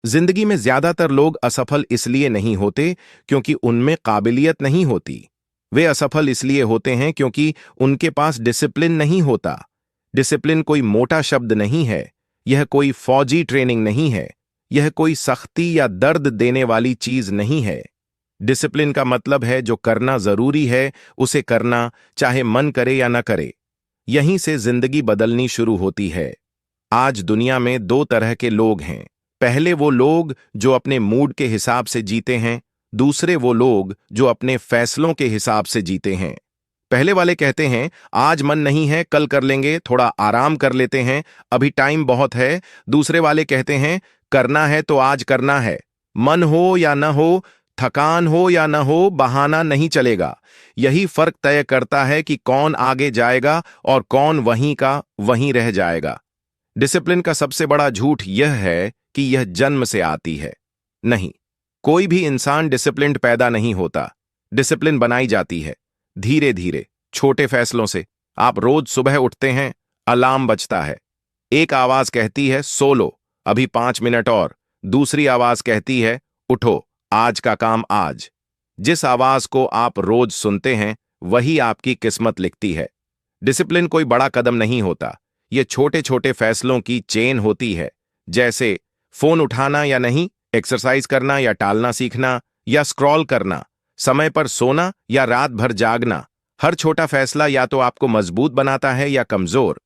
जिंदगी में ज्यादातर लोग असफल इसलिए नहीं होते क्योंकि उनमें काबिलियत नहीं होती। वे असफल इसलिए होते हैं क्योंकि उनके पास डिसिप्लिन नहीं होता। डिसिप्लिन कोई मोटा शब्द नहीं है, यह कोई फौजी ट्रेनिंग नहीं है, यह कोई सख्ती या दर्द देने वाली चीज नहीं है। डिसिप्लिन का मतलब है जो करना जरूरी है उसे करना, चाहे मन करे या न करे। यहीं से जिंदगी बदलनी शुरू होती है। आज दुनिया में दो तरह के लोग हैं। पहले वो लोग जो अपने मूड के हिसाब से जीते हैं, दूसरे वो लोग जो अपने फैसलों के हिसाब से जीते हैं। पहले वाले कहते हैं आज मन नहीं है, कल कर लेंगे, थोड़ा आराम कर लेते हैं, अभी टाइम बहुत है। दूसरे वाले कहते हैं करना है तो आज करना है, मन हो या न हो, थकान हो या न हो, बहाना नहीं चलेगा। यही फर्क तय करता है कि कौन आगे जाएगा और कौन वहीं का वहीं रह जाएगा। डिसिप्लिन का सबसे बड़ा झूठ यह है कि यह जन्म से आती है। नहीं, कोई भी इंसान डिसिप्लिन्ड पैदा नहीं होता। डिसिप्लिन बनाई जाती है धीरे धीरे, छोटे फैसलों से। आप रोज सुबह उठते हैं, अलार्म बजता है, एक आवाज कहती है सो लो, अभी 5 मिनट और। दूसरी आवाज कहती है उठो, आज का काम आज। जिस आवाज को आप रोज सुनते हैं वही आपकी किस्मत लिखती है। डिसिप्लिन कोई बड़ा कदम नहीं होता, ये छोटे छोटे फैसलों की चेन होती है। जैसे फोन उठाना या नहीं, एक्सरसाइज करना या टालना सीखना, या स्क्रॉल करना, समय पर सोना या रात भर जागना। हर छोटा फैसला या तो आपको मजबूत बनाता है या कमजोर।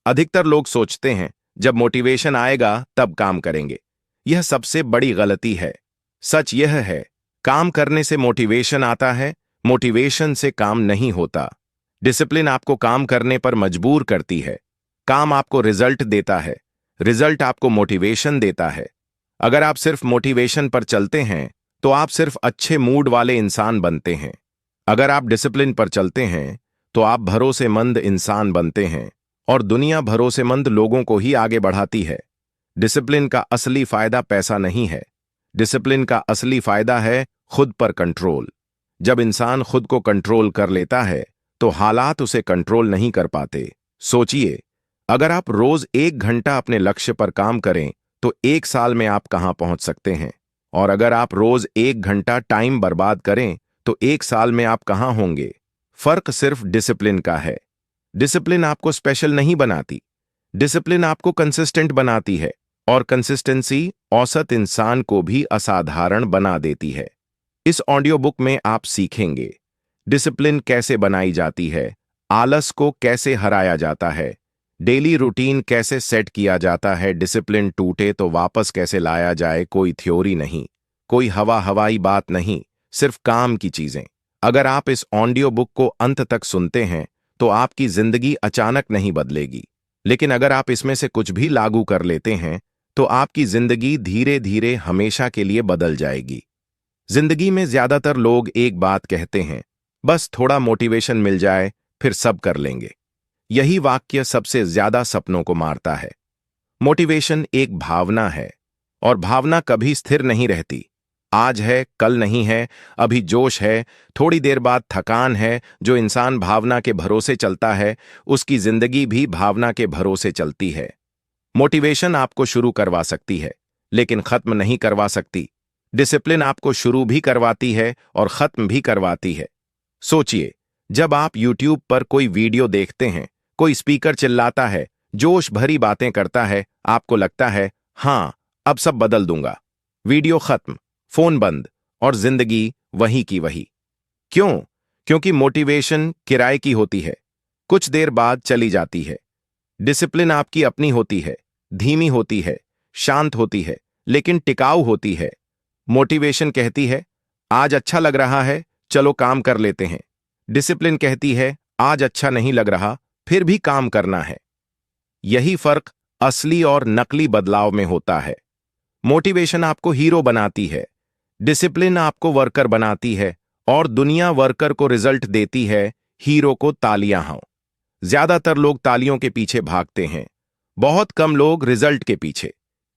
अधिकतर लोग सोचते हैं जब मोटिवेशन आएगा तब काम करेंगे। यह सबसे बड़ी गलती है। सच यह है, काम करने से मोटिवेशन आता है, मोटिवेशन से काम नहीं होता। डिसिप्लिन आपको काम करने पर मजबूर करती है। काम आपको रिजल्ट देता है, रिजल्ट आपको मोटिवेशन देता है। अगर आप सिर्फ मोटिवेशन पर चलते हैं तो आप सिर्फ अच्छे मूड वाले इंसान बनते हैं। अगर आप डिसिप्लिन पर चलते हैं तो आप भरोसेमंद इंसान बनते हैं, और दुनिया भरोसेमंद लोगों को ही आगे बढ़ाती है। डिसिप्लिन का असली फायदा पैसा नहीं है, डिसिप्लिन का असली फायदा है खुद पर कंट्रोल। जब इंसान खुद को कंट्रोल कर लेता है तो हालात उसे कंट्रोल नहीं कर पाते। सोचिए, अगर आप रोज 1 घंटा अपने लक्ष्य पर काम करें तो 1 साल में आप कहां पहुंच सकते हैं, और अगर आप रोज 1 घंटा टाइम बर्बाद करें तो 1 साल में आप कहां होंगे। फर्क सिर्फ डिसिप्लिन का है। डिसिप्लिन आपको स्पेशल नहीं बनाती, डिसिप्लिन आपको कंसिस्टेंट बनाती है, और कंसिस्टेंसी औसत इंसान को भी असाधारण बना देती है। इस ऑडियो बुक में आप सीखेंगे डिसिप्लिन कैसे बनाई जाती है, आलस को कैसे हराया जाता है, डेली रूटीन कैसे सेट किया जाता है, डिसिप्लिन टूटे तो वापस कैसे लाया जाए। कोई थ्योरी नहीं, कोई हवाई बात नहीं, सिर्फ काम की चीजें। अगर आप इस ऑडियो बुक को अंत तक सुनते हैं तो आपकी जिंदगी अचानक नहीं बदलेगी, लेकिन अगर आप इसमें से कुछ भी लागू कर लेते हैं तो आपकी जिंदगी धीरे धीरे हमेशा के लिए बदल जाएगी। जिंदगी में ज्यादातर लोग एक बात कहते हैं, बस थोड़ा मोटिवेशन मिल जाए फिर सब कर लेंगे। यही वाक्य सबसे ज्यादा सपनों को मारता है। मोटिवेशन एक भावना है, और भावना कभी स्थिर नहीं रहती। आज है कल नहीं है, अभी जोश है, थोड़ी देर बाद थकान है। जो इंसान भावना के भरोसे चलता है उसकी जिंदगी भी भावना के भरोसे चलती है। मोटिवेशन आपको शुरू करवा सकती है लेकिन खत्म नहीं करवा सकती। डिसिप्लिन आपको शुरू भी करवाती है और खत्म भी करवाती है। सोचिए, जब आप YouTube पर कोई वीडियो देखते हैं, कोई स्पीकर चिल्लाता है, जोश भरी बातें करता है, आपको लगता है हां अब सब बदल दूंगा। वीडियो खत्म, फोन बंद, और जिंदगी वही की वही। क्यों? क्योंकि मोटिवेशन किराए की होती है, कुछ देर बाद चली जाती है। डिसिप्लिन आपकी अपनी होती है, धीमी होती है, शांत होती है, लेकिन टिकाऊ होती है। मोटिवेशन कहती है आज अच्छा लग रहा है, चलो काम कर लेते हैं। डिसिप्लिन कहती है आज अच्छा नहीं लग रहा, फिर भी काम करना है। यही फर्क असली और नकली बदलाव में होता है। मोटिवेशन आपको हीरो बनाती है, डिसिप्लिन आपको वर्कर बनाती है, और दुनिया वर्कर को रिजल्ट देती है, हीरो को तालियां हों। ज्यादातर लोग तालियों के पीछे भागते हैं, बहुत कम लोग रिजल्ट के पीछे।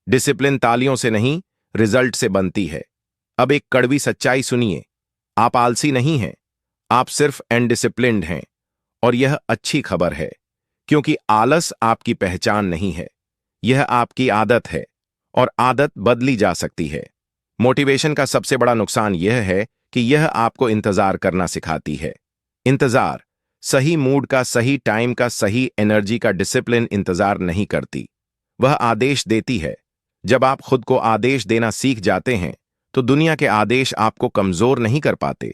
डिसिप्लिन तालियों से नहीं, रिजल्ट से बनती है। अब एक कड़वी सच्चाई सुनिए, आप आलसी नहीं हैं, आप सिर्फ अनडिसिप्लिन्ड हैं। और यह अच्छी खबर है, क्योंकि आलस आपकी पहचान नहीं है, यह आपकी आदत है। और आदत बदली जा सकती है। मोटिवेशन का सबसे बड़ा नुकसान यह है कि यह आपको इंतजार करना सिखाती है। इंतजार, सही मूड का, सही टाइम का, सही एनर्जी का। डिसिप्लिन इंतजार नहीं करती, वह आदेश देती है। जब आप खुद को आदेश देना सीख जाते हैं तो दुनिया के आदेश आपको कमजोर नहीं कर पाते।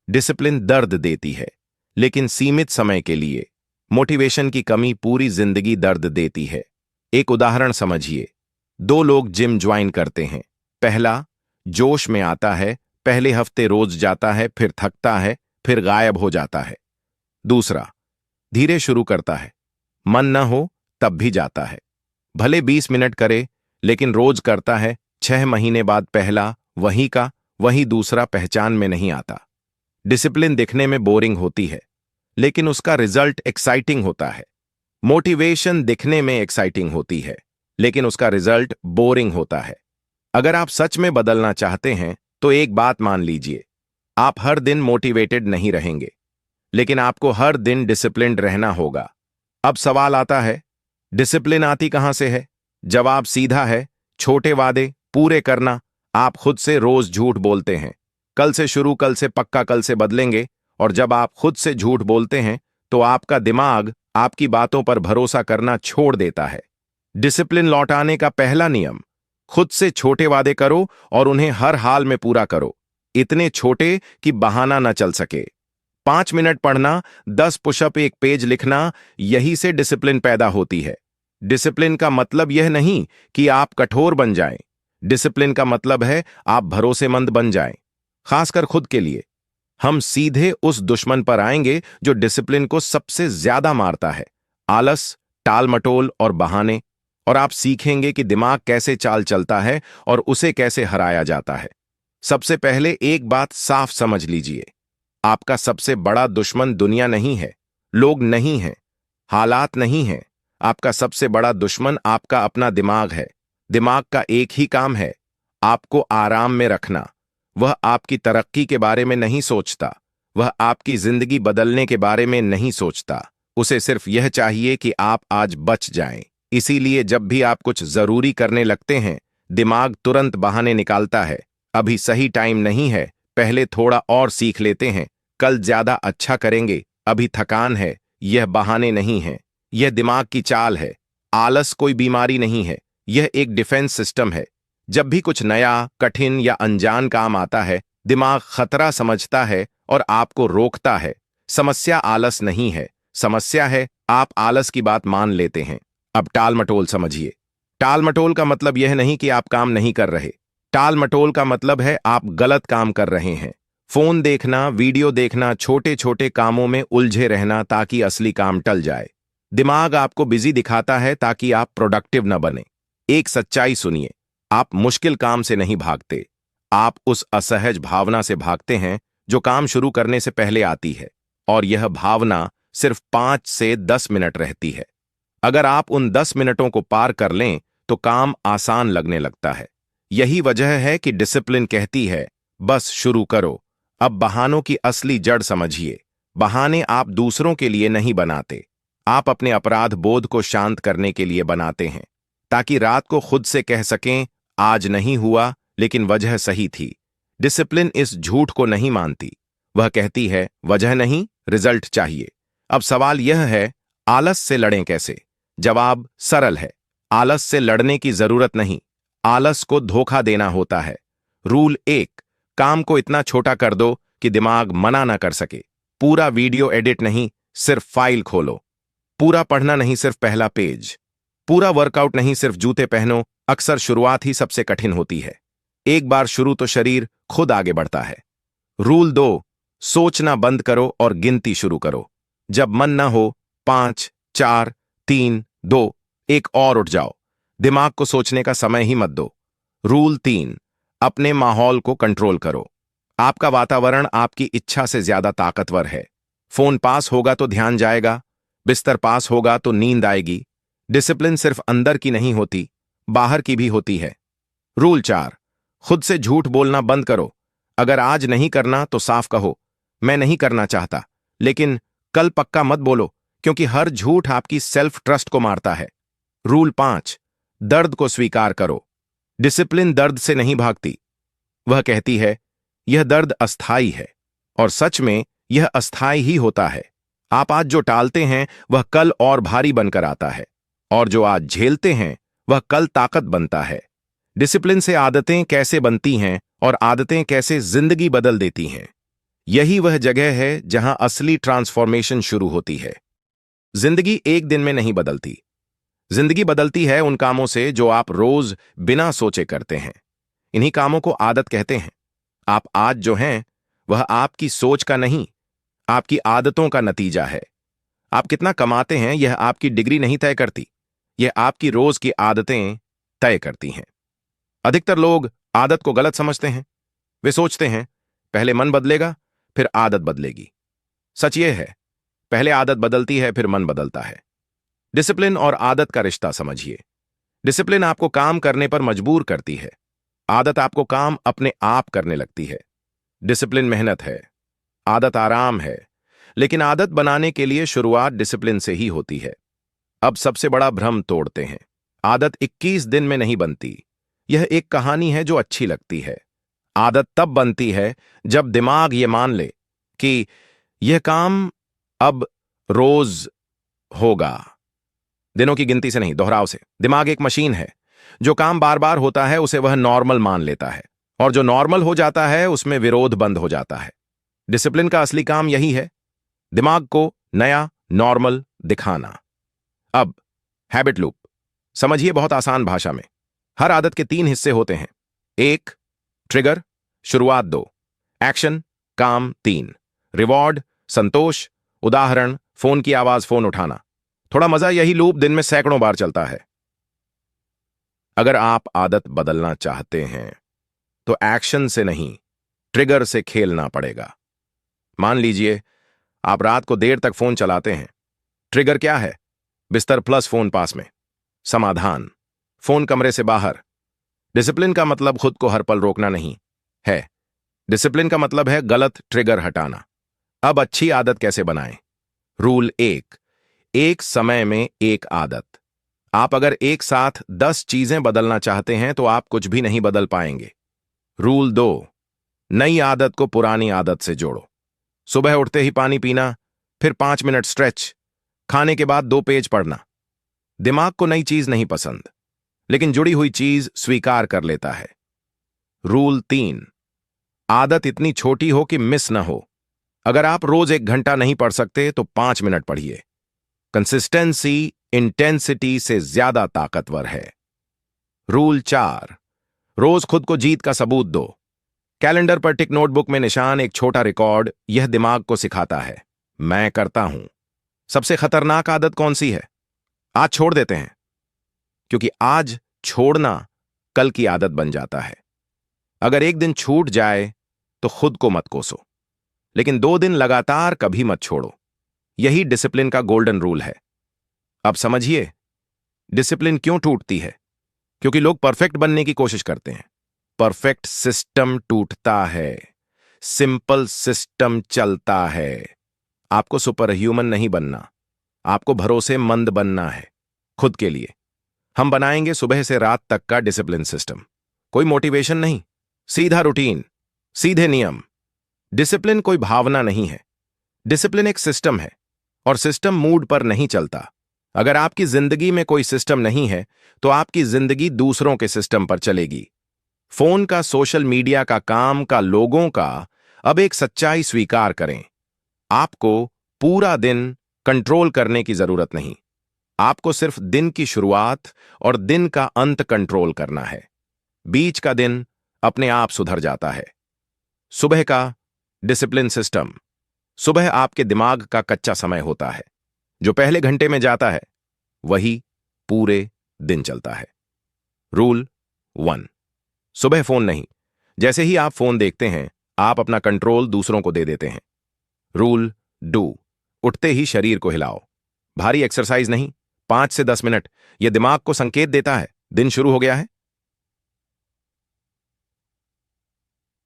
डिसिप्लिन दर्द देती है, लेकिन सीमित समय के लिए। मोटिवेशन की कमी पूरी जिंदगी दर्द देती है। एक उदाहरण समझिए। दो लोग जिम ज्वाइन करते हैं। पहला जोश में आता है, पहले हफ्ते रोज जाता है, फिर थकता है, फिर गायब हो जाता है। दूसरा धीरे शुरू करता है, मन न हो तब भी जाता है, भले 20 मिनट करे, लेकिन रोज करता है। 6 महीने बाद पहला वही का वही दूसरा पहचान में नहीं आता। डिसिप्लिन दिखने में बोरिंग होती है, लेकिन उसका रिजल्ट एक्साइटिंग होता है। मोटिवेशन दिखने में एक्साइटिंग होती है, लेकिन उसका रिजल्ट बोरिंग होता है। अगर आप सच में बदलना चाहते हैं तो एक बात मान लीजिए, आप हर दिन मोटिवेटेड नहीं रहेंगे, लेकिन आपको हर दिन डिसिप्लिन्ड रहना होगा। अब सवाल आता है, डिसिप्लिन आती कहां से है? जवाब सीधा है, छोटे वादे पूरे करना। आप खुद से रोज झूठ बोलते हैं, कल से शुरू, कल से पक्का, कल से बदलेंगे। और जब आप खुद से झूठ बोलते हैं तो आपका दिमाग आपकी बातों पर भरोसा करना छोड़ देता है। डिसिप्लिन लौटाने का पहला नियम, खुद से छोटे वादे करो और उन्हें हर हाल में पूरा करो। इतने छोटे कि बहाना न चल सके। 5 मिनट पढ़ना, 10 पुशअप, 1 पेज लिखना, यही से डिसिप्लिन पैदा होती है। डिसिप्लिन का मतलब यह नहीं कि आप कठोर बन जाएं। डिसिप्लिन का मतलब है आप भरोसेमंद बन जाएं, खासकर खुद के लिए। हम सीधे उस दुश्मन पर आएंगे जो डिसिप्लिन को सबसे ज्यादा मारता है, आलस, टाल-मटोल और बहाने। और आप सीखेंगे कि दिमाग कैसे चाल चलता है और उसे कैसे हराया जाता है। सबसे पहले एक बात साफ समझ लीजिए, आपका सबसे बड़ा दुश्मन दुनिया नहीं है, लोग नहीं हैं, हालात नहीं हैं। आपका सबसे बड़ा दुश्मन आपका अपना दिमाग है। दिमाग का एक ही काम है, आपको आराम में रखना। वह आपकी तरक्की के बारे में नहीं सोचता, वह आपकी जिंदगी बदलने के बारे में नहीं सोचता। उसे सिर्फ यह चाहिए कि आप आज बच जाएं। इसीलिए जब भी आप कुछ जरूरी करने लगते हैं, दिमाग तुरंत बहाने निकालता है। अभी सही टाइम नहीं है, पहले थोड़ा और सीख लेते हैं, कल ज्यादा अच्छा करेंगे, अभी थकान है। यह बहाने नहीं है, यह दिमाग की चाल है। आलस कोई बीमारी नहीं है, यह एक डिफेंस सिस्टम है। जब भी कुछ नया, कठिन या अनजान काम आता है, दिमाग खतरा समझता है और आपको रोकता है। समस्या आलस नहीं है, समस्या है आप आलस की बात मान लेते हैं। अब टाल-मटोल समझिए। टाल-मटोल का मतलब यह नहीं कि आप काम नहीं कर रहे। टाल-मटोल का मतलब है आप गलत काम कर रहे हैं। फोन देखना, वीडियो देखना, छोटे छोटे कामों में उलझे रहना ताकि असली काम टल जाए। दिमाग आपको बिजी दिखाता है ताकि आप प्रोडक्टिव न बने। एक सच्चाई सुनिए, आप मुश्किल काम से नहीं भागते, आप उस असहज भावना से भागते हैं जो काम शुरू करने से पहले आती है। और यह भावना सिर्फ 5 से 10 मिनट रहती है। अगर आप उन 10 मिनटों को पार कर लें तो काम आसान लगने लगता है। यही वजह है कि डिसिप्लिन कहती है, बस शुरू करो। अब बहानों की असली जड़ समझिए। बहाने आप दूसरों के लिए नहीं बनाते, आप अपने अपराध बोध को शांत करने के लिए बनाते हैं, ताकि रात को खुद से कह सकें, आज नहीं हुआ, लेकिन वजह सही थी। डिसिप्लिन इस झूठ को नहीं मानती, वह कहती है, वजह नहीं, रिजल्ट चाहिए। अब सवाल यह है, आलस से लड़ें कैसे? जवाब सरल है, आलस से लड़ने की जरूरत नहीं, आलस को धोखा देना होता है। रूल 1, काम को इतना छोटा कर दो कि दिमाग मना ना कर सके। पूरा वीडियो एडिट नहीं, सिर्फ फाइल खोलो। पूरा पढ़ना नहीं, सिर्फ पहला पेज। पूरा वर्कआउट नहीं, सिर्फ जूते पहनो। अक्सर शुरुआत ही सबसे कठिन होती है। एक बार शुरू तो शरीर खुद आगे बढ़ता है। रूल 2, सोचना बंद करो और गिनती शुरू करो। जब मन ना हो, 5, 4, 3, 2, 1 और उठ जाओ। दिमाग को सोचने का समय ही मत दो। रूल 3, अपने माहौल को कंट्रोल करो। आपका वातावरण आपकी इच्छा से ज्यादा ताकतवर है। फोन पास होगा तो ध्यान जाएगा, बिस्तर पास होगा तो नींद आएगी। डिसिप्लिन सिर्फ अंदर की नहीं होती, बाहर की भी होती है। रूल 4, खुद से झूठ बोलना बंद करो। अगर आज नहीं करना तो साफ कहो, मैं नहीं करना चाहता, लेकिन कल पक्का मत बोलो, क्योंकि हर झूठ आपकी सेल्फ ट्रस्ट को मारता है। रूल 5, दर्द को स्वीकार करो। डिसिप्लिन दर्द से नहीं भागती। वह कहती है यह दर्द अस्थाई है, और सच में यह अस्थाई ही होता है। आप आज जो टालते हैं वह कल और भारी बनकर आता है, और जो आज झेलते हैं वह कल ताकत बनता है। डिसिप्लिन से आदतें कैसे बनती हैं और आदतें कैसे जिंदगी बदल देती हैं, यही वह जगह है जहां असली ट्रांसफॉर्मेशन शुरू होती है। जिंदगी एक दिन में नहीं बदलती। जिंदगी बदलती है उन कामों से जो आप रोज बिना सोचे करते हैं। इन्हीं कामों को आदत कहते हैं। आप आज जो हैं वह आपकी सोच का नहीं, आपकी आदतों का नतीजा है। आप कितना कमाते हैं यह आपकी डिग्री नहीं तय करती, यह आपकी रोज की आदतें तय करती हैं। अधिकतर लोग आदत को गलत समझते हैं। वे सोचते हैं पहले मन बदलेगा फिर आदत बदलेगी। सच यह है, पहले आदत बदलती है फिर मन बदलता है। डिसिप्लिन और आदत का रिश्ता समझिए। डिसिप्लिन आपको काम करने पर मजबूर करती है, आदत आपको काम अपने आप करने लगती है। डिसिप्लिन मेहनत है, आदत आराम है, लेकिन आदत बनाने के लिए शुरुआत डिसिप्लिन से ही होती है। अब सबसे बड़ा भ्रम तोड़ते हैं। आदत 21 दिन में नहीं बनती। यह एक कहानी है जो अच्छी लगती है। आदत तब बनती है जब दिमाग ये मान ले कि यह काम अब रोज होगा। दिनों की गिनती से नहीं, दोहराव से। दिमाग एक मशीन है, जो काम बार बार होता है उसे वह नॉर्मल मान लेता है, और जो नॉर्मल हो जाता है उसमें विरोध बंद हो जाता है। डिसिप्लिन का असली काम यही है, दिमाग को नया नॉर्मल दिखाना। अब हैबिट लूप समझिए बहुत आसान भाषा में। हर आदत के 3 हिस्से होते हैं। 1 ट्रिगर, शुरुआत 2 एक्शन, काम 3 रिवॉर्ड, संतोष। उदाहरण, फोन की आवाज, फोन उठाना। थोड़ा मजा, यही लूप दिन में सैकड़ों बार चलता है। अगर आप आदत बदलना चाहते हैं तो एक्शन से नहीं, ट्रिगर से खेलना पड़ेगा। मान लीजिए आप रात को देर तक फोन चलाते हैं। ट्रिगर क्या है? बिस्तर प्लस फोन पास में। समाधान, फोन कमरे से बाहर। डिसिप्लिन का मतलब खुद को हर पल रोकना नहीं है। डिसिप्लिन का मतलब है गलत ट्रिगर हटाना। अब अच्छी आदत कैसे बनाएं? रूल 1, एक समय में एक आदत। आप अगर एक साथ 10 चीजें बदलना चाहते हैं तो आप कुछ भी नहीं बदल पाएंगे। रूल 2, नई आदत को पुरानी आदत से जोड़ो। सुबह उठते ही पानी पीना, फिर 5 मिनट स्ट्रेच, खाने के बाद 2 पेज पढ़ना। दिमाग को नई चीज नहीं पसंद, लेकिन जुड़ी हुई चीज स्वीकार कर लेता है। रूल 3, आदत इतनी छोटी हो कि मिस न हो। अगर आप रोज 1 घंटा नहीं पढ़ सकते तो 5 मिनट पढ़िए। कंसिस्टेंसी इंटेंसिटी से ज्यादा ताकतवर है। रूल 4, रोज खुद को जीत का सबूत दो। कैलेंडर पर टिक, नोटबुक में निशान, एक छोटा रिकॉर्ड। यह दिमाग को सिखाता है मैं करता हूं। सबसे खतरनाक आदत कौन सी है? आज छोड़ देते हैं, क्योंकि आज छोड़ना कल की आदत बन जाता है। अगर एक दिन छूट जाए तो खुद को मत कोसो, लेकिन 2 दिन लगातार कभी मत छोड़ो। यही डिसिप्लिन का गोल्डन रूल है। अब समझिए डिसिप्लिन क्यों टूटती है। क्योंकि लोग परफेक्ट बनने की कोशिश करते हैं। परफेक्ट सिस्टम टूटता है, सिंपल सिस्टम चलता है। आपको सुपर ह्यूमन नहीं बनना, आपको भरोसेमंद बनना है खुद के लिए। हम बनाएंगे सुबह से रात तक का डिसिप्लिन सिस्टम। कोई मोटिवेशन नहीं, सीधा रूटीन, सीधे नियम। डिसिप्लिन कोई भावना नहीं है, डिसिप्लिन एक सिस्टम है, और सिस्टम मूड पर नहीं चलता। अगर आपकी जिंदगी में कोई सिस्टम नहीं है तो आपकी जिंदगी दूसरों के सिस्टम पर चलेगी। फोन का, सोशल मीडिया का, काम का, लोगों का। अब एक सच्चाई स्वीकार करें, आपको पूरा दिन कंट्रोल करने की जरूरत नहीं। आपको सिर्फ दिन की शुरुआत और दिन का अंत कंट्रोल करना है। बीच का दिन अपने आप सुधर जाता है। सुबह का डिसिप्लिन सिस्टम। सुबह आपके दिमाग का कच्चा समय होता है। जो पहले घंटे में जाता है वही पूरे दिन चलता है। रूल 1, सुबह फोन नहीं। जैसे ही आप फोन देखते हैं आप अपना कंट्रोल दूसरों को दे देते हैं। रूल 2, उठते ही शरीर को हिलाओ। भारी एक्सरसाइज नहीं, 5 से 10 मिनट। यह दिमाग को संकेत देता है दिन शुरू हो गया है।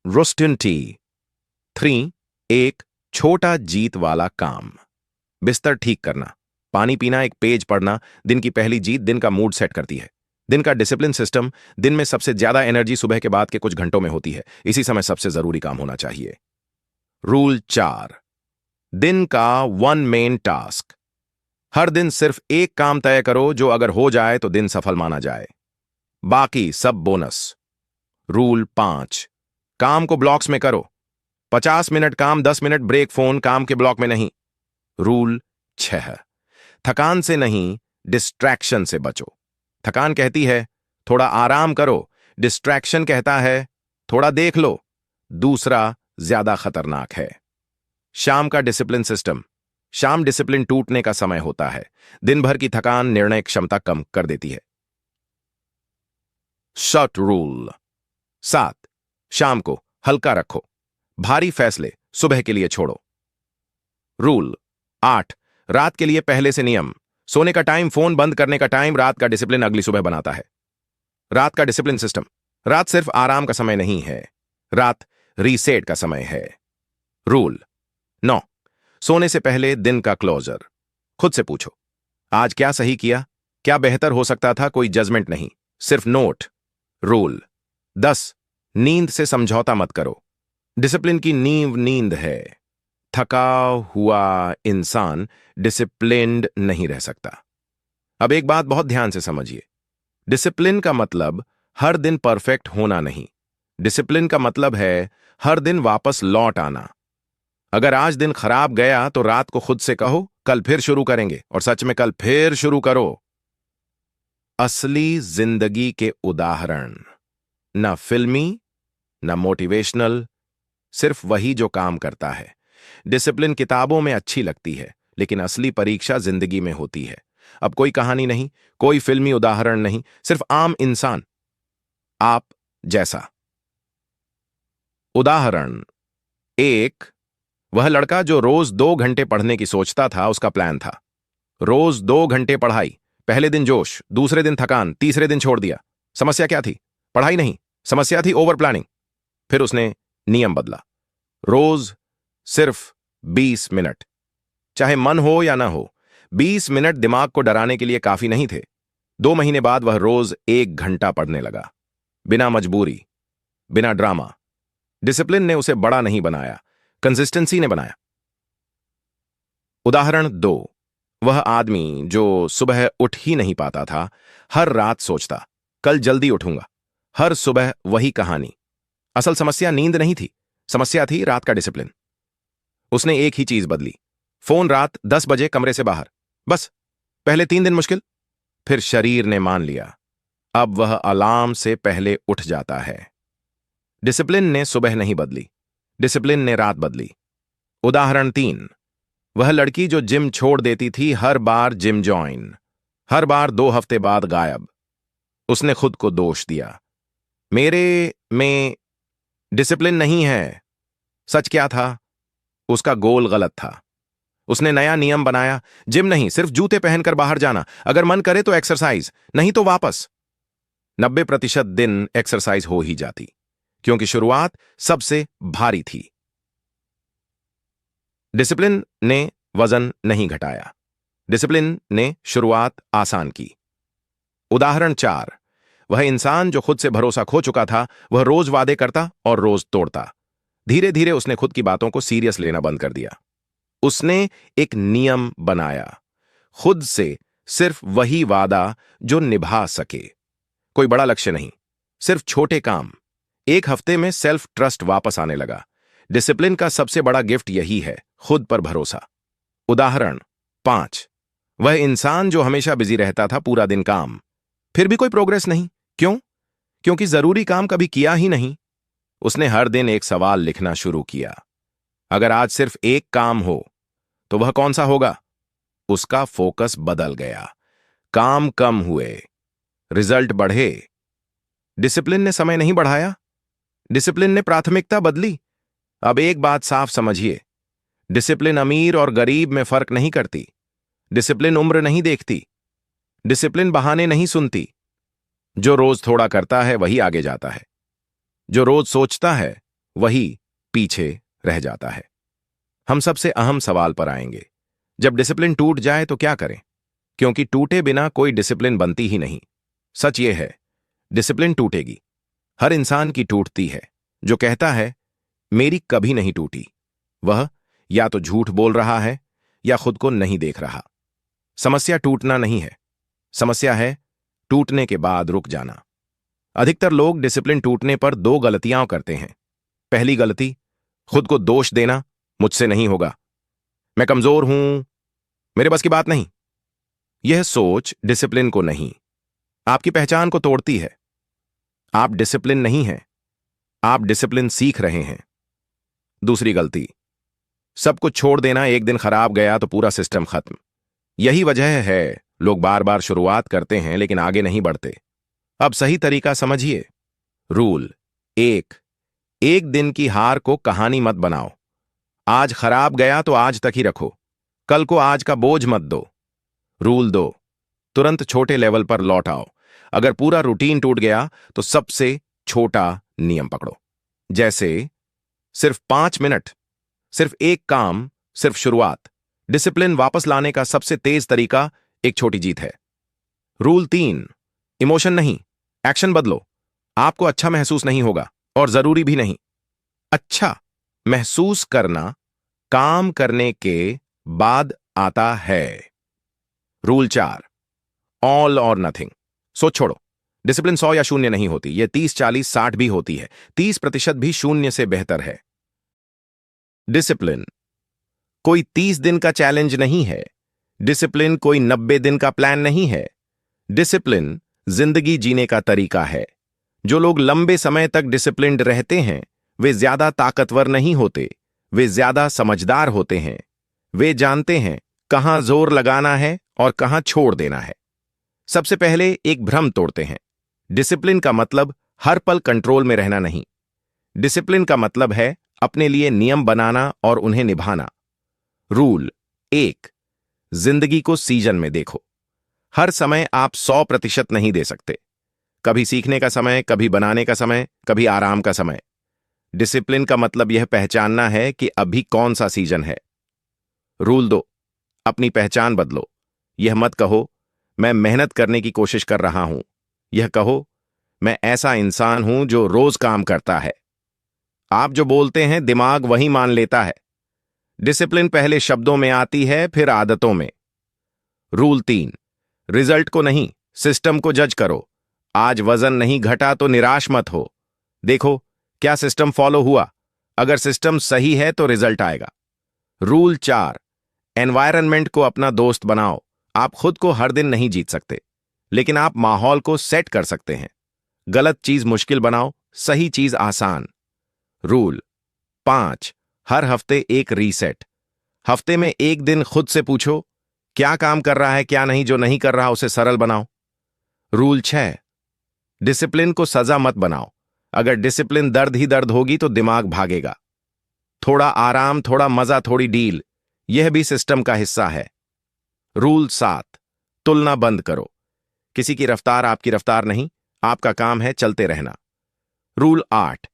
रोस्टन टी 3, एक छोटा जीत वाला काम। बिस्तर ठीक करना, पानी पीना, एक पेज पढ़ना। दिन की पहली जीत दिन का मूड सेट करती है। दिन का डिसिप्लिन सिस्टम, दिन में सबसे ज्यादा एनर्जी सुबह के बाद के कुछ घंटों में होती है। इसी समय सबसे जरूरी काम होना चाहिए। रूल 4, दिन का वन मेन टास्क। हर दिन सिर्फ एक काम तय करो, जो अगर हो जाए तो दिन सफल माना जाए, बाकी सब बोनस। रूल 5, काम को ब्लॉक्स में करो। 50 मिनट काम, 10 मिनट ब्रेक, फोन काम के ब्लॉक में नहीं। रूल 6, थकान से नहीं, डिस्ट्रैक्शन से बचो। थकान कहती है थोड़ा आराम करो, डिस्ट्रैक्शन कहता है थोड़ा देख लो। दूसरा ज्यादा खतरनाक है। शाम का डिसिप्लिन सिस्टम। शाम डिसिप्लिन टूटने का समय होता है। दिन भर की थकान निर्णय क्षमता कम कर देती है। शॉर्ट रूल 7, शाम को हल्का रखो, भारी फैसले सुबह के लिए छोड़ो। रूल 8, रात के लिए पहले से नियम। सोने का टाइम, फोन बंद करने का टाइम, रात का डिसिप्लिन अगली सुबह बनाता है। रात का डिसिप्लिन सिस्टम। रात सिर्फ आराम का समय नहीं है, रात रीसेट का समय है। रूल 9, सोने से पहले दिन का क्लोजर। खुद से पूछो, आज क्या सही किया, क्या बेहतर हो सकता था, कोई जजमेंट नहीं, सिर्फ नोट। रूल 10, नींद से समझौता मत करो। डिसिप्लिन की नींव नींद है। थका हुआ इंसान डिसिप्लिन्ड नहीं रह सकता। अब एक बात बहुत ध्यान से समझिए, डिसिप्लिन का मतलब हर दिन परफेक्ट होना नहीं। डिसिप्लिन का मतलब है हर दिन वापस लौट आना। अगर आज दिन खराब गया तो रात को खुद से कहो कल फिर शुरू करेंगे, और सच में कल फिर शुरू करो। असली जिंदगी के उदाहरण, ना फिल्मी ना मोटिवेशनल, सिर्फ वही जो काम करता है। डिसिप्लिन किताबों में अच्छी लगती है, लेकिन असली परीक्षा जिंदगी में होती है। अब कोई कहानी नहीं, कोई फिल्मी उदाहरण नहीं, सिर्फ आम इंसान, आप जैसा। उदाहरण 1, वह लड़का जो रोज 2 घंटे पढ़ने की सोचता था, उसका प्लान था रोज 2 घंटे पढ़ाई। पहले दिन जोश, दूसरे दिन थकान, तीसरे दिन छोड़ दिया। समस्या क्या थी? पढ़ाई नहीं, समस्या थी ओवर प्लानिंग। फिर उसने नियम बदला, रोज सिर्फ 20 मिनट, चाहे मन हो या ना हो। 20 मिनट दिमाग को डराने के लिए काफी नहीं थे। 2 महीने बाद वह रोज 1 घंटा पढ़ने लगा, बिना मजबूरी, बिना ड्रामा। डिसिप्लिन ने उसे बड़ा नहीं बनाया, कंसिस्टेंसी ने बनाया। उदाहरण 2, वह आदमी जो सुबह उठ ही नहीं पाता था, हर रात सोचता कल जल्दी उठूंगा। हर सुबह वही कहानी। असल समस्या नींद नहीं थी, समस्या थी रात का डिसिप्लिन। उसने एक ही चीज बदली, फोन रात 10 बजे कमरे से बाहर। बस पहले 3 दिन मुश्किल, फिर शरीर ने मान लिया। अब वह अलार्म से पहले उठ जाता है। डिसिप्लिन ने सुबह नहीं बदली, डिसिप्लिन ने रात बदली। उदाहरण 3, वह लड़की जो जिम छोड़ देती थी, हर बार जिम ज्वाइन, हर बार 2 हफ्ते बाद गायब। उसने खुद को दोष दिया, मेरे में डिसिप्लिन नहीं है। सच क्या था? उसका गोल गलत था। उसने नया नियम बनाया, जिम नहीं, सिर्फ जूते पहनकर बाहर जाना। अगर मन करे तो एक्सरसाइज, नहीं तो वापस। 90% दिन एक्सरसाइज हो ही जाती, क्योंकि शुरुआत सबसे भारी थी। डिसिप्लिन ने वजन नहीं घटाया, डिसिप्लिन ने शुरुआत आसान की। उदाहरण 4, वह इंसान जो खुद से भरोसा खो चुका था, वह रोज वादे करता और रोज तोड़ता। धीरे धीरे उसने खुद की बातों को सीरियस लेना बंद कर दिया। उसने एक नियम बनाया, खुद से सिर्फ वही वादा जो निभा सके। कोई बड़ा लक्ष्य नहीं, सिर्फ छोटे काम। 1 हफ्ते में सेल्फ ट्रस्ट वापस आने लगा। डिसिप्लिन का सबसे बड़ा गिफ्ट यही है, खुद पर भरोसा। उदाहरण 5, वह इंसान जो हमेशा बिजी रहता था, पूरा दिन काम, फिर भी कोई प्रोग्रेस नहीं। क्यों? क्योंकि जरूरी काम कभी किया ही नहीं। उसने हर दिन एक सवाल लिखना शुरू किया, अगर आज सिर्फ एक काम हो तो वह कौन सा होगा? उसका फोकस बदल गया, काम कम हुए, रिजल्ट बढ़े। डिसिप्लिन ने समय नहीं बढ़ाया, डिसिप्लिन ने प्राथमिकता बदली। अब एक बात साफ समझिए, डिसिप्लिन अमीर और गरीब में फर्क नहीं करती। डिसिप्लिन उम्र नहीं देखती, डिसिप्लिन बहाने नहीं सुनती। जो रोज थोड़ा करता है वही आगे जाता है, जो रोज सोचता है वही पीछे रह जाता है। हम सबसे अहम सवाल पर आएंगे, जब डिसिप्लिन टूट जाए तो क्या करें? क्योंकि टूटे बिना कोई डिसिप्लिन बनती ही नहीं। सच ये है, डिसिप्लिन टूटेगी। हर इंसान की टूटती है। जो कहता है मेरी कभी नहीं टूटी, वह या तो झूठ बोल रहा है या खुद को नहीं देख रहा। समस्या टूटना नहीं है, समस्या है टूटने के बाद रुक जाना। अधिकतर लोग डिसिप्लिन टूटने पर दो गलतियां करते हैं। पहली गलती, खुद को दोष देना, मुझसे नहीं होगा, मैं कमजोर हूं, मेरे बस की बात नहीं। यह सोच डिसिप्लिन को नहीं, आपकी पहचान को तोड़ती है। आप डिसिप्लिन नहीं हैं, आप डिसिप्लिन सीख रहे हैं। दूसरी गलती, सब कुछ छोड़ देना, एक दिन खराब गया तो पूरा सिस्टम खत्म। यही वजह है लोग बार बार शुरुआत करते हैं लेकिन आगे नहीं बढ़ते। अब सही तरीका समझिए। रूल एक, एक दिन की हार को कहानी मत बनाओ। आज खराब गया तो आज तक ही रखो, कल को आज का बोझ मत दो। रूल दो, तुरंत छोटे लेवल पर लौट आओ। अगर पूरा रूटीन टूट गया तो सबसे छोटा नियम पकड़ो। जैसे सिर्फ 5 मिनट, सिर्फ एक काम, सिर्फ शुरुआत। डिसिप्लिन वापस लाने का सबसे तेज तरीका एक छोटी जीत है। रूल 3, इमोशन नहीं, एक्शन बदलो। आपको अच्छा महसूस नहीं होगा और जरूरी भी नहीं। अच्छा महसूस करना काम करने के बाद आता है। रूल 4, ऑल और नथिंग। सोच छोड़ो, डिसिप्लिन 100 या 0 नहीं होती, यह 30, 40, 60 भी होती है। 30% भी 0 से बेहतर है। डिसिप्लिन कोई 30 दिन का चैलेंज नहीं है। डिसिप्लिन कोई 90 दिन का प्लान नहीं है। डिसिप्लिन जिंदगी जीने का तरीका है। जो लोग लंबे समय तक डिसिप्लिन्ड रहते हैं वे ज्यादा ताकतवर नहीं होते, वे ज्यादा समझदार होते हैं। वे जानते हैं कहां जोर लगाना है और कहां छोड़ देना है। सबसे पहले एक भ्रम तोड़ते हैं। डिसिप्लिन का मतलब हर पल कंट्रोल में रहना नहीं। डिसिप्लिन का मतलब है अपने लिए नियम बनाना और उन्हें निभाना। रूल 1, जिंदगी को सीजन में देखो। हर समय आप 100% नहीं दे सकते। कभी सीखने का समय, कभी बनाने का समय, कभी आराम का समय। डिसिप्लिन का मतलब यह पहचानना है कि अभी कौन सा सीजन है। रूल 2, अपनी पहचान बदलो। यह मत कहो मैं मेहनत करने की कोशिश कर रहा हूं, यह कहो मैं ऐसा इंसान हूं जो रोज काम करता है। आप जो बोलते हैं दिमाग वही मान लेता है। डिसिप्लिन पहले शब्दों में आती है फिर आदतों में। रूल 3, रिजल्ट को नहीं सिस्टम को जज करो। आज वजन नहीं घटा तो निराश मत हो, देखो क्या सिस्टम फॉलो हुआ। अगर सिस्टम सही है तो रिजल्ट आएगा। रूल 4, एनवायरनमेंट को अपना दोस्त बनाओ। आप खुद को हर दिन नहीं जीत सकते, लेकिन आप माहौल को सेट कर सकते हैं। गलत चीज मुश्किल बनाओ, सही चीज आसान। रूल 5, हर हफ्ते एक रीसेट। हफ्ते में एक दिन खुद से पूछो क्या काम कर रहा है, क्या नहीं, जो नहीं कर रहा उसे सरल बनाओ। रूल 6, डिसिप्लिन को सजा मत बनाओ। अगर डिसिप्लिन दर्द ही दर्द होगी तो दिमाग भागेगा। थोड़ा आराम, थोड़ा मजा, थोड़ी डील, यह भी सिस्टम का हिस्सा है। रूल 7, तुलना बंद करो। किसी की रफ्तार आपकी रफ्तार नहीं, आपका काम है चलते रहना। रूल 8,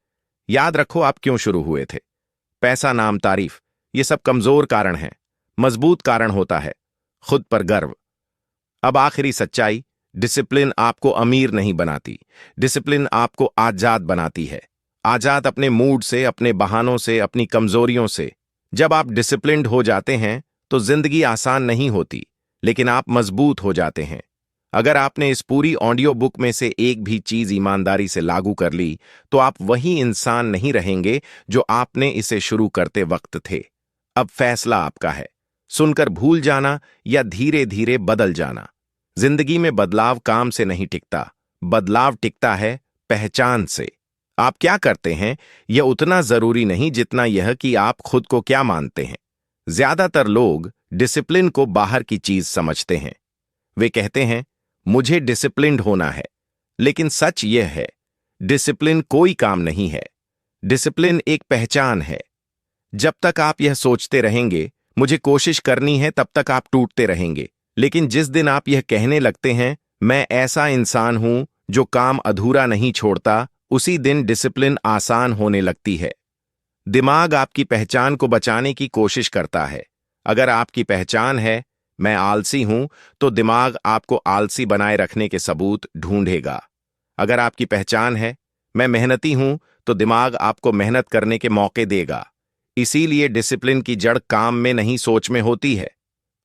याद रखो आप क्यों शुरू हुए थे। पैसा, नाम, तारीफ, ये सब कमजोर कारण हैं। मजबूत कारण होता है खुद पर गर्व। अब आखिरी सच्चाई, डिसिप्लिन आपको अमीर नहीं बनाती, डिसिप्लिन आपको आजाद बनाती है। आजाद अपने मूड से, अपने बहानों से, अपनी कमजोरियों से। जब आप डिसिप्लिन्ड हो जाते हैं तो जिंदगी आसान नहीं होती, लेकिन आप मजबूत हो जाते हैं। अगर आपने इस पूरी ऑडियो बुक में से एक भी चीज ईमानदारी से लागू कर ली तो आप वही इंसान नहीं रहेंगे जो आपने इसे शुरू करते वक्त थे। अब फैसला आपका है, सुनकर भूल जाना या धीरे धीरे बदल जाना। जिंदगी में बदलाव काम से नहीं टिकता, बदलाव टिकता है पहचान से। आप क्या करते हैं यह उतना जरूरी नहीं जितना यह कि आप खुद को क्या मानते हैं। ज्यादातर लोग डिसिप्लिन को बाहर की चीज समझते हैं। वे कहते हैं मुझे डिसिप्लिन्ड होना है, लेकिन सच यह है डिसिप्लिन कोई काम नहीं है। डिसिप्लिन एक पहचान है। जब तक आप यह सोचते रहेंगे मुझे कोशिश करनी है, तब तक आप टूटते रहेंगे। लेकिन जिस दिन आप यह कहने लगते हैं मैं ऐसा इंसान हूं जो काम अधूरा नहीं छोड़ता, उसी दिन डिसिप्लिन आसान होने लगती है। दिमाग आपकी पहचान को बचाने की कोशिश करता है। अगर आपकी पहचान है मैं आलसी हूं, तो दिमाग आपको आलसी बनाए रखने के सबूत ढूंढेगा। अगर आपकी पहचान है मैं मेहनती हूं, तो दिमाग आपको मेहनत करने के मौके देगा। इसीलिए डिसिप्लिन की जड़ काम में नहीं सोच में होती है।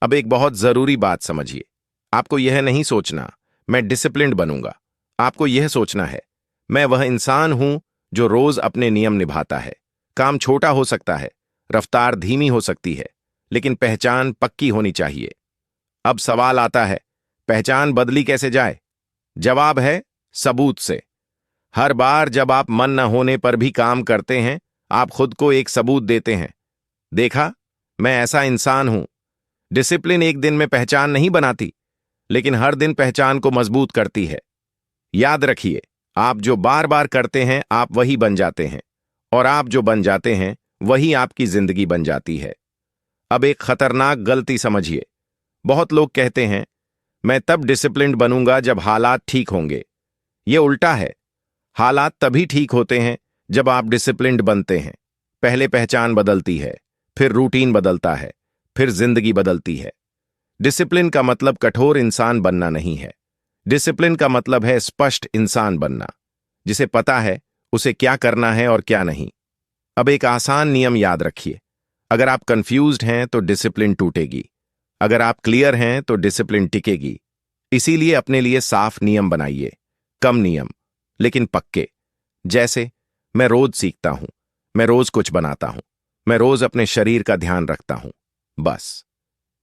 अब एक बहुत जरूरी बात समझिए, आपको यह नहीं सोचना मैं डिसिप्लिन्ड बनूंगा। आपको यह सोचना है मैं वह इंसान हूं जो रोज अपने नियम निभाता है। काम छोटा हो सकता है, रफ्तार धीमी हो सकती है, लेकिन पहचान पक्की होनी चाहिए। अब सवाल आता है, पहचान बदली कैसे जाए? जवाब है सबूत से। हर बार जब आप मन न होने पर भी काम करते हैं, आप खुद को एक सबूत देते हैं। देखा, मैं ऐसा इंसान हूं। डिसिप्लिन एक दिन में पहचान नहीं बनाती, लेकिन हर दिन पहचान को मजबूत करती है। याद रखिए, आप जो बार बार करते हैं आप वही बन जाते हैं, और आप जो बन जाते हैं वही आपकी जिंदगी बन जाती है। अब एक खतरनाक गलती समझिए। बहुत लोग कहते हैं मैं तब डिसिप्लिन्ड बनूंगा जब हालात ठीक होंगे। यह उल्टा है। हालात तभी ठीक होते हैं जब आप डिसिप्लिन्ड बनते हैं। पहले पहचान बदलती है, फिर रूटीन बदलता है, फिर जिंदगी बदलती है। डिसिप्लिन का मतलब कठोर इंसान बनना नहीं है। डिसिप्लिन का मतलब है स्पष्ट इंसान बनना, जिसे पता है उसे क्या करना है और क्या नहीं। अब एक आसान नियम याद रखिए, अगर आप कंफ्यूज्ड हैं तो डिसिप्लिन टूटेगी, अगर आप क्लियर हैं तो डिसिप्लिन टिकेगी। इसीलिए अपने लिए साफ नियम बनाइए, कम नियम लेकिन पक्के। जैसे मैं रोज सीखता हूं, मैं रोज कुछ बनाता हूं, मैं रोज अपने शरीर का ध्यान रखता हूं। बस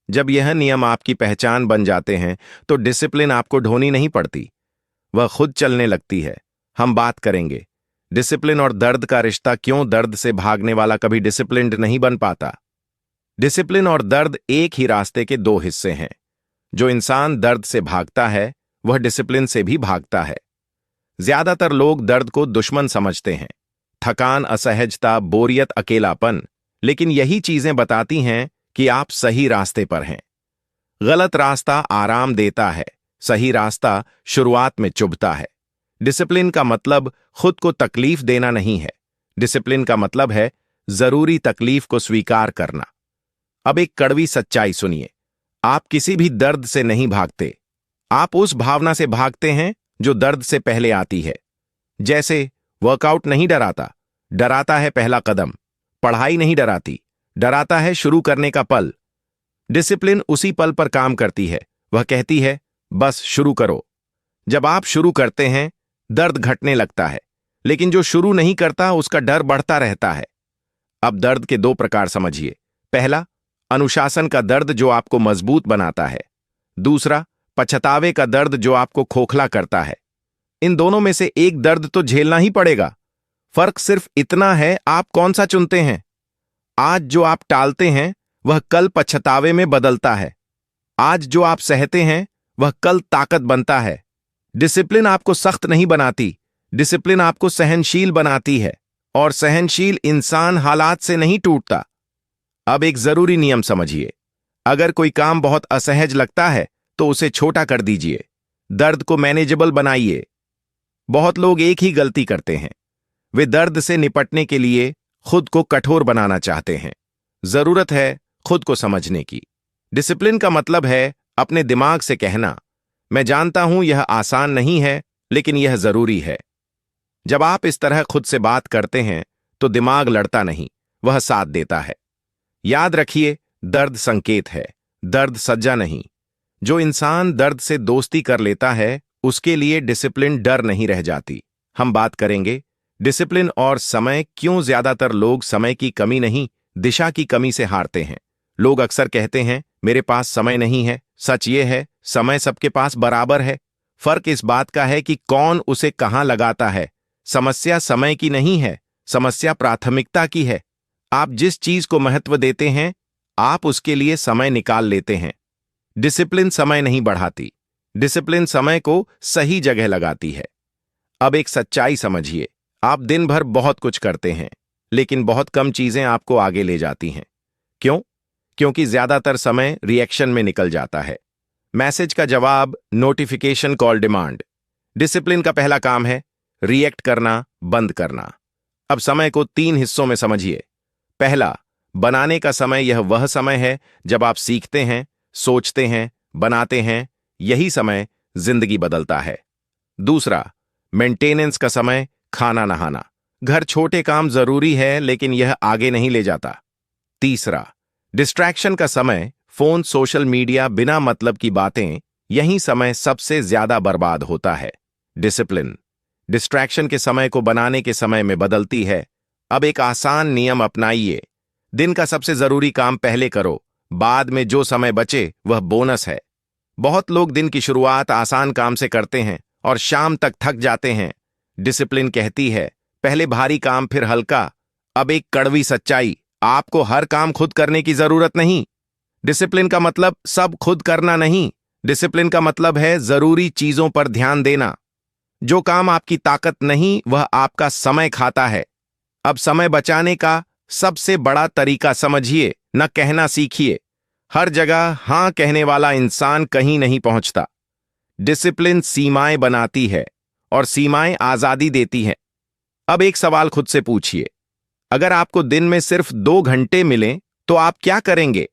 जब यह नियम आपकी पहचान बन जाते हैं तो डिसिप्लिन आपको ढोनी नहीं पड़ती, वह खुद चलने लगती है। हम बात करेंगे डिसिप्लिन और दर्द का रिश्ता, क्यों दर्द से भागने वाला कभी डिसिप्लिन्ड नहीं बन पाता। डिसिप्लिन और दर्द एक ही रास्ते के दो हिस्से हैं। जो इंसान दर्द से भागता है वह डिसिप्लिन से भी भागता है। ज्यादातर लोग दर्द को दुश्मन समझते हैं, थकान, असहजता, बोरियत, अकेलापन, लेकिन यही चीजें बताती हैं कि आप सही रास्ते पर हैं। गलत रास्ता आराम देता है, सही रास्ता शुरुआत में चुभता है। डिसिप्लिन का मतलब खुद को तकलीफ देना नहीं है। डिसिप्लिन का मतलब है जरूरी तकलीफ को स्वीकार करना। अब एक कड़वी सच्चाई सुनिए, आप किसी भी दर्द से नहीं भागते, आप उस भावना से भागते हैं जो दर्द से पहले आती है। जैसे वर्कआउट नहीं डराता, डराता है पहला कदम। पढ़ाई नहीं डराती, डराता है शुरू करने का पल। डिसिप्लिन उसी पल पर काम करती है, वह कहती है बस शुरू करो। जब आप शुरू करते हैं दर्द घटने लगता है, लेकिन जो शुरू नहीं करता उसका डर बढ़ता रहता है। अब दर्द के दो प्रकार समझिए। पहला, अनुशासन का दर्द जो आपको मजबूत बनाता है। दूसरा, पछतावे का दर्द जो आपको खोखला करता है। इन दोनों में से एक दर्द तो झेलना ही पड़ेगा। फर्क सिर्फ इतना है आप कौन सा चुनते हैं। आज जो आप टालते हैं वह कल पछतावे में बदलता है। आज जो आप सहते हैं वह कल ताकत बनता है। डिसिप्लिन आपको सख्त नहीं बनाती, डिसिप्लिन आपको सहनशील बनाती है, और सहनशील इंसान हालात से नहीं टूटता। अब एक जरूरी नियम समझिए, अगर कोई काम बहुत असहज लगता है तो उसे छोटा कर दीजिए, दर्द को मैनेजेबल बनाइए। बहुत लोग एक ही गलती करते हैं, वे दर्द से निपटने के लिए खुद को कठोर बनाना चाहते हैं। जरूरत है खुद को समझने की। डिसिप्लिन का मतलब है अपने दिमाग से कहना, मैं जानता हूं यह आसान नहीं है, लेकिन यह जरूरी है। जब आप इस तरह खुद से बात करते हैं तो दिमाग लड़ता नहीं, वह साथ देता है। याद रखिए, दर्द संकेत है, दर्द सज्जा नहीं। जो इंसान दर्द से दोस्ती कर लेता है उसके लिए डिसिप्लिन डर नहीं रह जाती। हम बात करेंगे डिसिप्लिन और समय, क्यों ज्यादातर लोग समय की कमी नहीं, दिशा की कमी से हारते हैं। लोग अक्सर कहते हैं मेरे पास समय नहीं है। सच ये है, समय सबके पास बराबर है। फर्क इस बात का है कि कौन उसे कहां लगाता है। समस्या समय की नहीं है, समस्या प्राथमिकता की है। आप जिस चीज को महत्व देते हैं आप उसके लिए समय निकाल लेते हैं। डिसिप्लिन समय नहीं बढ़ाती, डिसिप्लिन समय को सही जगह लगाती है। अब एक सच्चाई समझिए, आप दिन भर बहुत कुछ करते हैं, लेकिन बहुत कम चीजें आपको आगे ले जाती हैं। क्यों? क्योंकि ज्यादातर समय रिएक्शन में निकल जाता है। मैसेज का जवाब, नोटिफिकेशन, कॉल, डिमांड। डिसिप्लिन का पहला काम है रिएक्ट करना, बंद करना। अब समय को 3 हिस्सों में समझिए। पहला, बनाने का समय। यह वह समय है जब आप सीखते हैं, सोचते हैं, बनाते हैं, यही समय जिंदगी बदलता है। दूसरा, मेंटेनेंस का समय, खाना नहाना। घर छोटे काम जरूरी है, लेकिन यह आगे नहीं ले जाता। तीसरा, डिस्ट्रैक्शन का समय, फोन, सोशल मीडिया, बिना मतलब की बातें, यही समय सबसे ज्यादा बर्बाद होता है। डिसिप्लिन डिस्ट्रैक्शन के समय को बनाने के समय में बदलती है। अब एक आसान नियम अपनाइए। दिन का सबसे जरूरी काम पहले करो, बाद में जो समय बचे वह बोनस है। बहुत लोग दिन की शुरुआत आसान काम से करते हैं और शाम तक थक जाते हैं। डिसिप्लिन कहती है, पहले भारी काम फिर हल्का। अब एक कड़वी सच्चाई, आपको हर काम खुद करने की जरूरत नहीं। डिसिप्लिन का मतलब सब खुद करना नहीं। डिसिप्लिन का मतलब है जरूरी चीजों पर ध्यान देना। जो काम आपकी ताकत नहीं, वह आपका समय खाता है। अब समय बचाने का सबसे बड़ा तरीका समझिए, न कहना सीखिए। हर जगह हां कहने वाला इंसान कहीं नहीं पहुंचता। डिसिप्लिन सीमाएं बनाती है और सीमाएं आजादी देती हैं। अब एक सवाल खुद से पूछिए, अगर आपको दिन में सिर्फ 2 घंटे मिलें तो आप क्या करेंगे?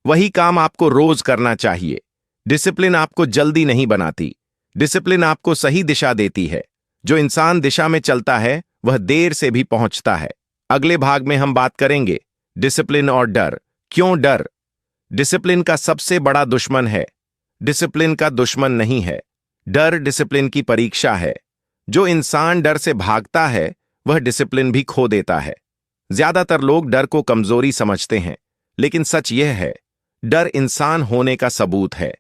वही काम आपको रोज करना चाहिए। डिसिप्लिन आपको जल्दी नहीं बनाती, डिसिप्लिन आपको सही दिशा देती है। जो इंसान दिशा में चलता है वह देर से भी पहुंचता है। अगले भाग में हम बात करेंगे डिसिप्लिन और डर। क्यों डर डिसिप्लिन का सबसे बड़ा दुश्मन है? डिसिप्लिन का दुश्मन नहीं है, डर डिसिप्लिन की परीक्षा है। जो इंसान डर से भागता है वह डिसिप्लिन भी खो देता है। ज्यादातर लोग डर को कमजोरी समझते हैं, लेकिन सच यह है, डर इंसान होने का सबूत है।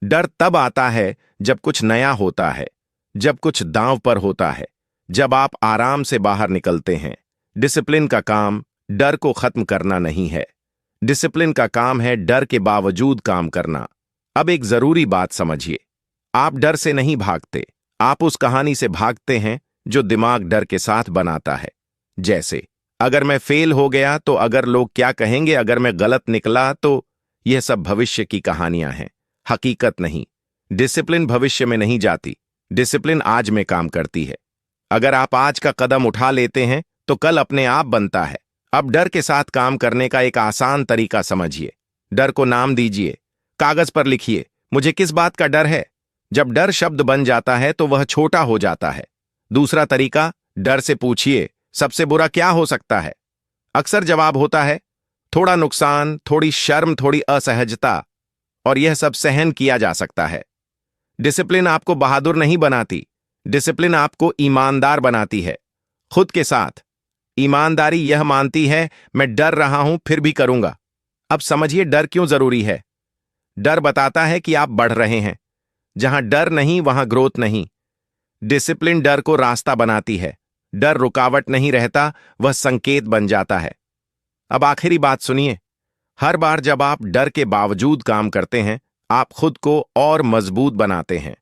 डर तब आता है जब कुछ नया होता है, जब कुछ दांव पर होता है, जब आप आराम से बाहर निकलते हैं। डिसिप्लिन का काम डर को खत्म करना नहीं है, डिसिप्लिन का काम है डर के बावजूद काम करना। अब एक जरूरी बात समझिए, आप डर से नहीं भागते, आप उस कहानी से भागते हैं जो दिमाग डर के साथ बनाता है। जैसे, अगर मैं फेल हो गया तो, अगर लोग क्या कहेंगे, अगर मैं गलत निकला तो, यह सब भविष्य की कहानियां हैं, हकीकत नहीं। डिसिप्लिन भविष्य में नहीं जाती, डिसिप्लिन आज में काम करती है। अगर आप आज का कदम उठा लेते हैं तो कल अपने आप बनता है। अब डर के साथ काम करने का एक आसान तरीका समझिए। डर को नाम दीजिए, कागज पर लिखिए, मुझे किस बात का डर है। जब डर शब्द बन जाता है तो वह छोटा हो जाता है। दूसरा तरीका, डर से पूछिए, सबसे बुरा क्या हो सकता है? अक्सर जवाब होता है, थोड़ा नुकसान, थोड़ी शर्म, थोड़ी असहजता, और यह सब सहन किया जा सकता है। डिसिप्लिन आपको बहादुर नहीं बनाती, डिसिप्लिन आपको ईमानदार बनाती है। खुद के साथ ईमानदारी यह मानती है, मैं डर रहा हूं फिर भी करूंगा। अब समझिए डर क्यों जरूरी है। डर बताता है कि आप बढ़ रहे हैं। जहां डर नहीं वहां ग्रोथ नहीं। डिसिप्लिन डर को रास्ता बनाती है। डर रुकावट नहीं रहता, वह संकेत बन जाता है। अब आखिरी बात सुनिए, हर बार जब आप डर के बावजूद काम करते हैं, आप खुद को और मजबूत बनाते हैं।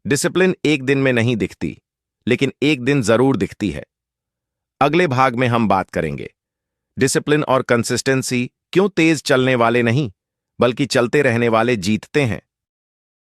डिसिप्लिन एक दिन में नहीं दिखती, लेकिन एक दिन जरूर दिखती है। अगले भाग में हम बात करेंगे डिसिप्लिन और कंसिस्टेंसी क्यों तेज चलने वाले नहीं, बल्कि चलते रहने वाले जीतते हैं।